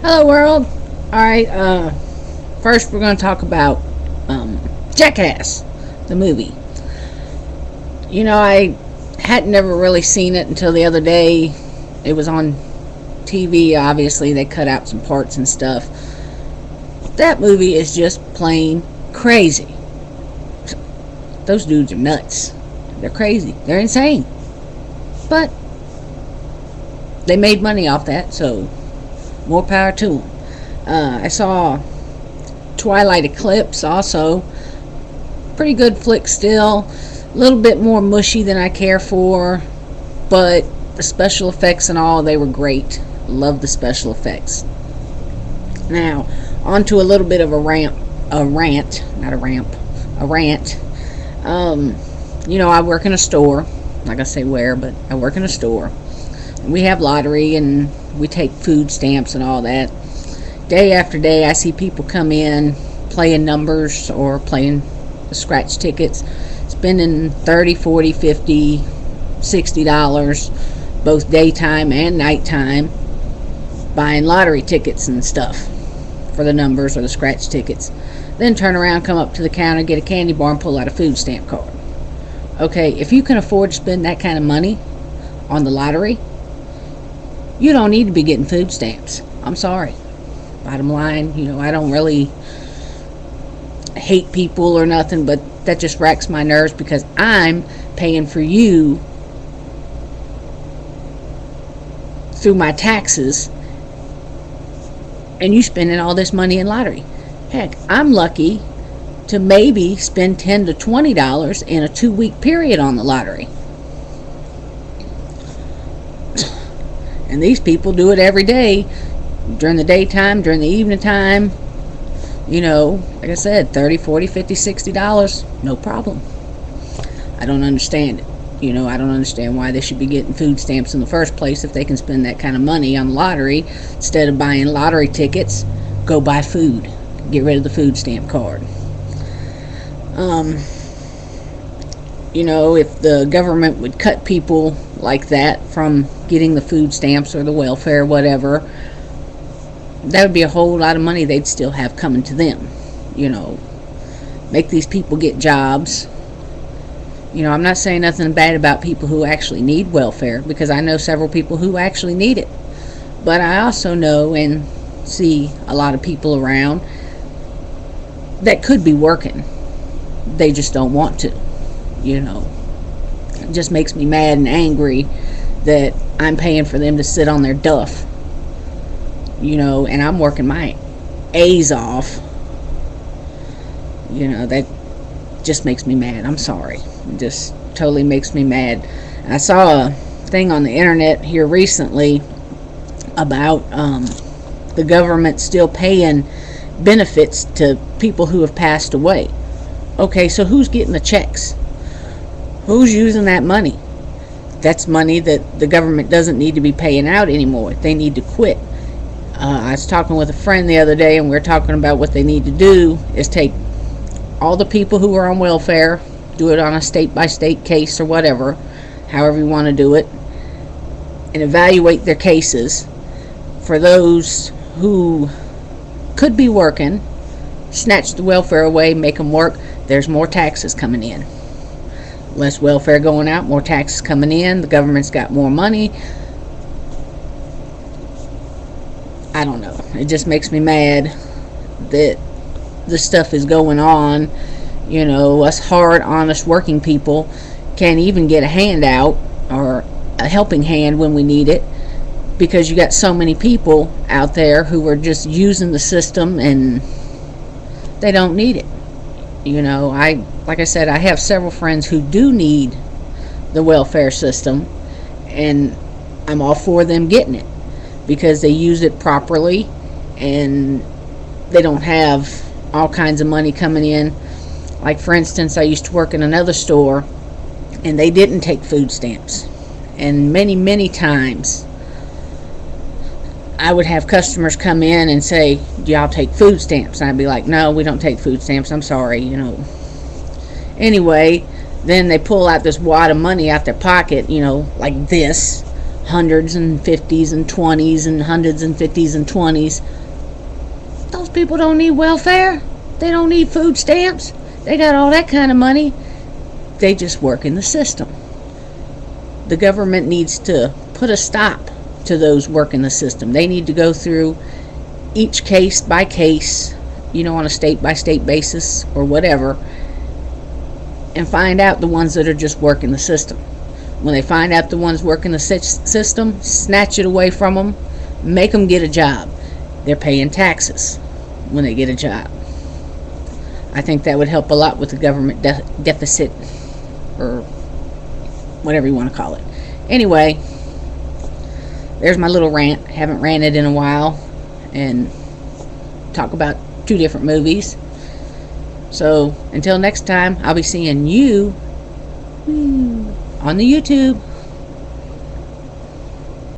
Hello, world. Alright, first we're going to talk about Jackass, the movie. I hadn't never really seen it until the other day. It was on TV, obviously. They cut out some parts and stuff. That movie is just plain crazy. Those dudes are nuts. They're crazy. They're insane. But they made money off that, so more power to them. I saw Twilight Eclips also. Pretty good flick still. A little bit more mushy than I care for, but the special effects and all, they were great. Love the special effects. Now, on to a little bit of a rant. I work in a store. I'm not going to say where, but I work in a store. And we have lottery and we take food stamps and all that. Day after day, I see people come in playing numbers or playing the scratch tickets, spending $30, $40, $50, $60, both daytime and nighttime, buying lottery tickets and stuff for the numbers or the scratch tickets. Then turn around, come up to the counter, get a candy bar, and pull out a food stamp card. Okay, if you can afford to spend that kind of money on the lottery, you don't need to be getting food stamps. I'm sorry. Bottom line, I don't really hate people or nothing, but that just racks my nerves because I'm paying for you through my taxes and you spending all this money in lottery. Heck, I'm lucky to maybe spend $10 to $20 in a 2-week period on the lottery. And these people do it every day, during the daytime, during the evening time. Like I said, $30, $40, $50, $60, no problem. I don't understand it. I don't understand why they should be getting food stamps in the first place if they can spend that kind of money on lottery. Instead of buying lottery tickets, go buy food. Get rid of the food stamp card. If the government would cut people like that from getting the food stamps or the welfare, whatever, that would be a whole lot of money they'd still have coming to them. Make these people get jobs. I'm not saying nothing bad about people who actually need welfare, because I know several people who actually need it. But I also know and see a lot of people around that could be working. They just don't want to. It just makes me mad and angry that I'm paying for them to sit on their duff. And I'm working my A's off. That just makes me mad. I'm sorry. It just totally makes me mad. I saw a thing on the internet here recently about the government still paying benefits to people who have passed away. Okay, so who's getting the checks? Who's using that money? That's money that the government doesn't need to be paying out anymore. They need to quit. I was talking with a friend the other day, and we were talking about what they need to do is take all the people who are on welfare, do it on a state-by-state case or whatever, however you want to do it, and evaluate their cases. For those who could be working, snatch the welfare away, make them work. There's more taxes coming in. Less welfare going out, more taxes coming in. The government's got more money. I don't know. It just makes me mad that this stuff is going on. Us hard, honest working people can't even get a handout or a helping hand when we need it, because you got so many people out there who are just using the system and they don't need it. Like I said, I have several friends who do need the welfare system, and I'm all for them getting it because they use it properly and they don't have all kinds of money coming in. Like, for instance, I used to work in another store and they didn't take food stamps, and many times I would have customers come in and say, do y'all take food stamps? And I'd be like, no, we don't take food stamps, I'm sorry. Anyway, then they pull out this wad of money out their pocket, like this, hundreds and fifties and 20s and hundreds and 50s and 20s. Those people don't need welfare. They don't need food stamps. They got all that kind of money. They just work in the system. The government needs to put a stop to those work in the system. They need to go through each case by case, on a state by state basis or whatever, and find out the ones that are just working the system. When they find out the ones working the system, snatch it away from them, make them get a job. They're paying taxes when they get a job. I think that would help a lot with the government deficit, or whatever you want to call it. Anyway, there's my little rant. Haven't ranted in a while, and talk about 2 different movies. So until next time, I'll be seeing you on the YouTube.